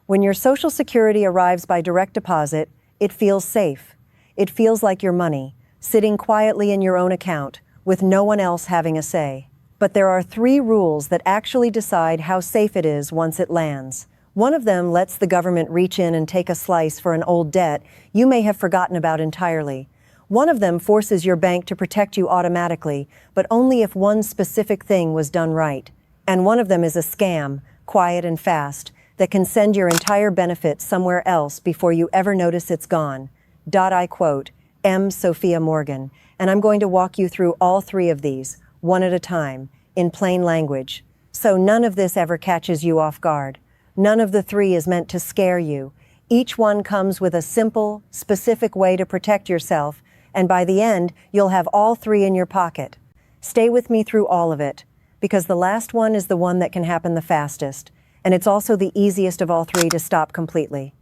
When your Social Security arrives by direct deposit, it feels safe. It feels like your money, sitting quietly in your own account, with no one else having a say. But there are 3 rules that actually decide how safe it is once it lands. One of them lets the government reach in and take a slice for an old debt you may have forgotten about entirely. One of them forces your bank to protect you automatically, but only if one specific thing was done right. And one of them is a scam, quiet and fast, that can send your entire benefit somewhere else before you ever notice it's gone. I quote M. Sophia Morgan, and I'm going to walk you through all 3 of these, one at a time, in plain language. So none of this ever catches you off guard. None of the 3 is meant to scare you. Each one comes with a simple, specific way to protect yourself, and by the end, you'll have all 3 in your pocket. Stay with me through all of it, because the last one is the one that can happen the fastest, and it's also the easiest of all 3 to stop completely.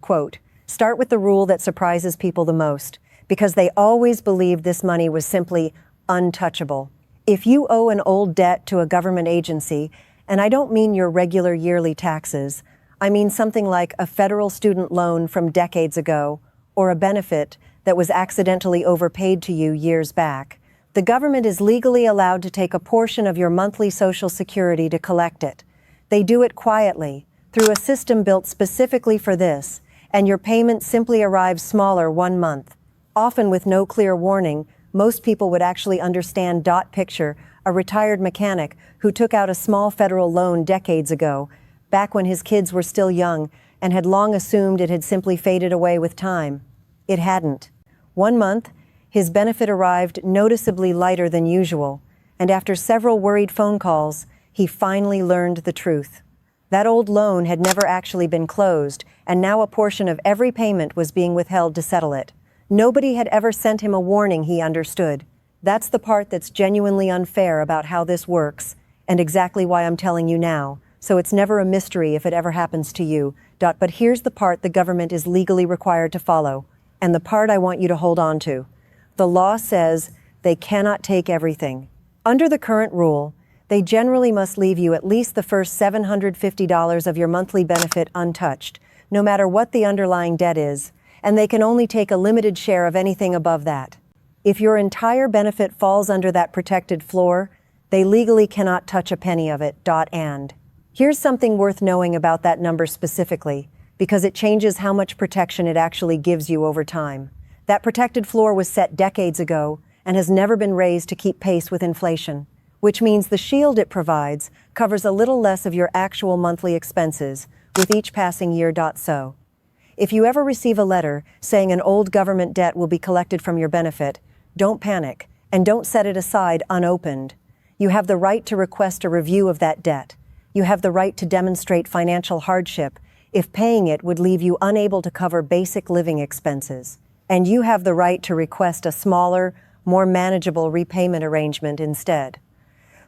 Quote, start with the rule that surprises people the most, because they always believed this money was simply untouchable. If you owe an old debt to a government agency, and I don't mean your regular yearly taxes, I mean something like a federal student loan from decades ago, or a benefit that was accidentally overpaid to you years back, the government is legally allowed to take a portion of your monthly Social Security to collect it. They do it quietly, through a system built specifically for this, and your payment simply arrives smaller one month. Often with no clear warning, most people would actually understand. Picture a retired mechanic who took out a small federal loan decades ago, back when his kids were still young, and had long assumed it had simply faded away with time. It hadn't. One month, his benefit arrived noticeably lighter than usual, and after several worried phone calls, he finally learned the truth. That old loan had never actually been closed, and now a portion of every payment was being withheld to settle it. Nobody had ever sent him a warning, he understood. That's the part that's genuinely unfair about how this works, and exactly why I'm telling you now, so it's never a mystery if it ever happens to you. But here's the part the government is legally required to follow, and the part I want you to hold on to. The law says they cannot take everything. Under the current rule, they generally must leave you at least the first $750 of your monthly benefit untouched, no matter what the underlying debt is, and they can only take a limited share of anything above that. If your entire benefit falls under that protected floor, they legally cannot touch a penny of it. And here's something worth knowing about that number specifically, because it changes how much protection it actually gives you over time. That protected floor was set decades ago and has never been raised to keep pace with inflation, which means the shield it provides covers a little less of your actual monthly expenses with each passing year. So, if you ever receive a letter saying an old government debt will be collected from your benefit, don't panic and don't set it aside unopened. You have the right to request a review of that debt. You have the right to demonstrate financial hardship if paying it would leave you unable to cover basic living expenses. And you have the right to request a smaller, more manageable repayment arrangement instead.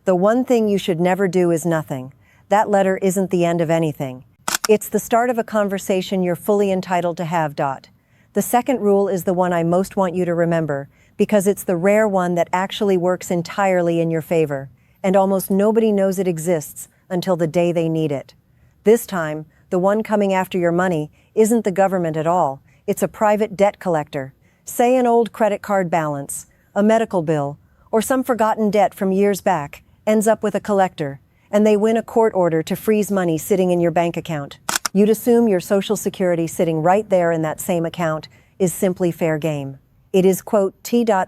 The one thing you should never do is nothing. That letter isn't the end of anything. It's the start of a conversation you're fully entitled to have. The second rule is the one I most want you to remember, because it's the rare one that actually works entirely in your favor, and almost nobody knows it exists until the day they need it. This time, the one coming after your money isn't the government at all. It's a private debt collector. Say an old credit card balance, a medical bill, or some forgotten debt from years back ends up with a collector, and they win a court order to freeze money sitting in your bank account. You'd assume your Social Security sitting right there in that same account is simply fair game. It is, quote,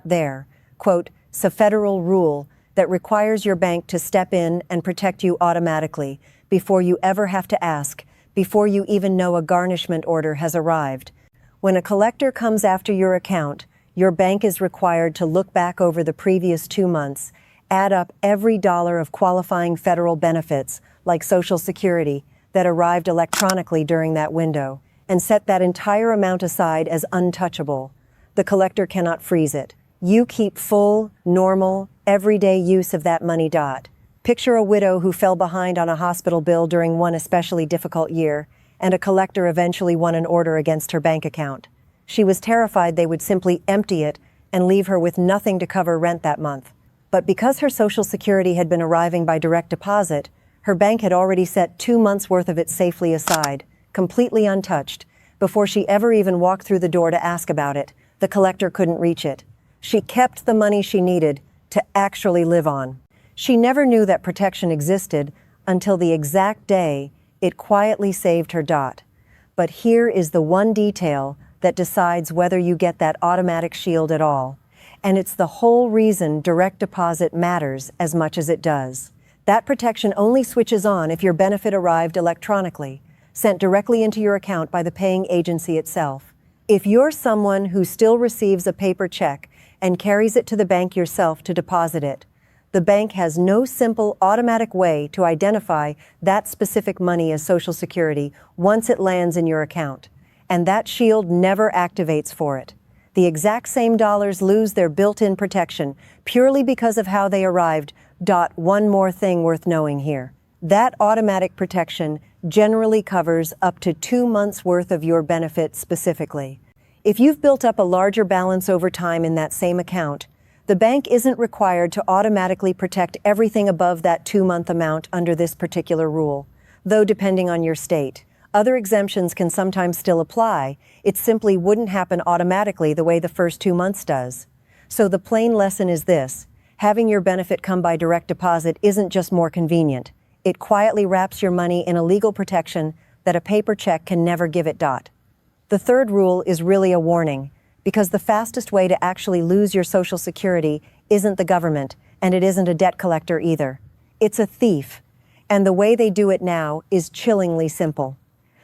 there, quote, a federal rule that requires your bank to step in and protect you automatically before you ever have to ask, before you even know a garnishment order has arrived. When a collector comes after your account, your bank is required to look back over the previous 2 months, add up every dollar of qualifying federal benefits, like Social Security, that arrived electronically during that window, and set that entire amount aside as untouchable. The collector cannot freeze it. You keep full, normal, everyday use of that money. Picture a widow who fell behind on a hospital bill during one especially difficult year, and a collector eventually won an order against her bank account. She was terrified they would simply empty it and leave her with nothing to cover rent that month. But because her Social Security had been arriving by direct deposit, Her bank had already set 2 months' worth of it safely aside, completely untouched. Before she ever even walked through the door to ask about it, the collector couldn't reach it. She kept the money she needed to actually live on. She never knew that protection existed until the exact day it quietly saved her. But here is the one detail that decides whether you get that automatic shield at all. And it's the whole reason direct deposit matters as much as it does. That protection only switches on if your benefit arrived electronically, sent directly into your account by the paying agency itself. If you're someone who still receives a paper check and carries it to the bank yourself to deposit it, the bank has no simple, automatic way to identify that specific money as Social Security once it lands in your account. And that shield never activates for it. The exact same dollars lose their built-in protection purely because of how they arrived. One more thing worth knowing here. That automatic protection generally covers up to 2 months' worth of your benefit specifically. If you've built up a larger balance over time in that same account, the bank isn't required to automatically protect everything above that 2-month amount under this particular rule. Though depending on your state, other exemptions can sometimes still apply. It simply wouldn't happen automatically the way the first 2 months does. So the plain lesson is this: having your benefit come by direct deposit isn't just more convenient. It quietly wraps your money in a legal protection that a paper check can never give it. The third rule is really a warning, because the fastest way to actually lose your Social Security isn't the government, and it isn't a debt collector either. It's a thief, and the way they do it now is chillingly simple.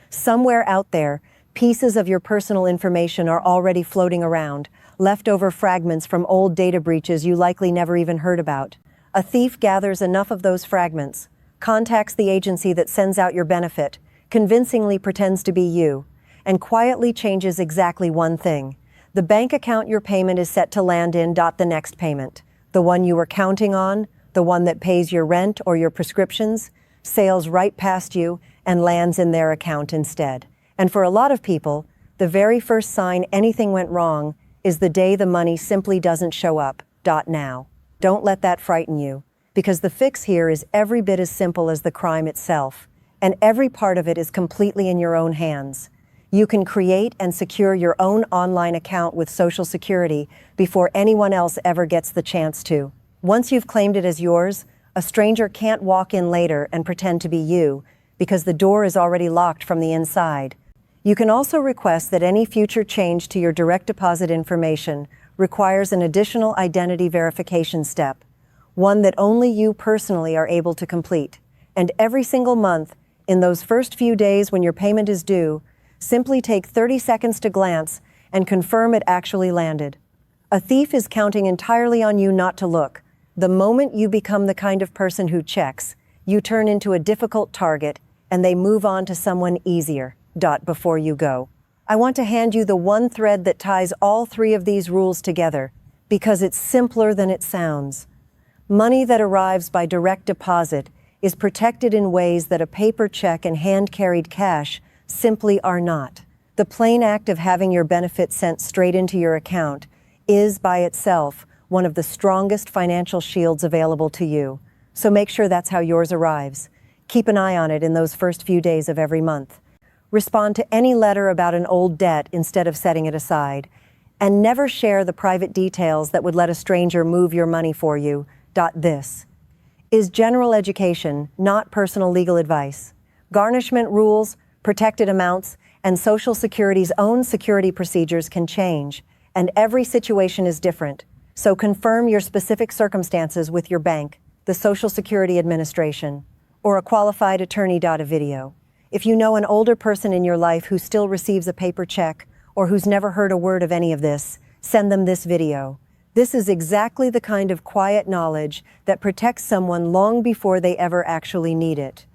Somewhere out there, pieces of your personal information are already floating around, leftover fragments from old data breaches you likely never even heard about. A thief gathers enough of those fragments, contacts the agency that sends out your benefit, convincingly pretends to be you, and quietly changes exactly one thing. The bank account your payment is set to land in. The next payment, the one you were counting on, the one that pays your rent or your prescriptions, sails right past you and lands in their account instead. And for a lot of people, the very first sign anything went wrong is the day the money simply doesn't show up. Now, don't let that frighten you, because the fix here is every bit as simple as the crime itself, and every part of it is completely in your own hands. You can create and secure your own online account with Social Security before anyone else ever gets the chance to. Once you've claimed it as yours, a stranger can't walk in later and pretend to be you, because the door is already locked from the inside. You can also request that any future change to your direct deposit information requires an additional identity verification step, one that only you personally are able to complete. And every single month, in those first few days when your payment is due, simply take 30 seconds to glance and confirm it actually landed. A thief is counting entirely on you not to look. The moment you become the kind of person who checks, you turn into a difficult target, and they move on to someone easier. Before you go, I want to hand you the one thread that ties all three of these rules together, because it's simpler than it sounds. Money that arrives by direct deposit is protected in ways that a paper check and hand-carried cash simply are not. The plain act of having your benefit sent straight into your account is, by itself, one of the strongest financial shields available to you. So make sure that's how yours arrives. Keep an eye on it in those first few days of every month. Respond to any letter about an old debt instead of setting it aside. And never share the private details that would let a stranger move your money for you. This is general education, not personal legal advice. Garnishment rules, protected amounts, and Social Security's own security procedures can change, and every situation is different. So confirm your specific circumstances with your bank, the Social Security Administration, or a qualified attorney. A video. If you know an older person in your life who still receives a paper check or who's never heard a word of any of this, send them this video. This is exactly the kind of quiet knowledge that protects someone long before they ever actually need it.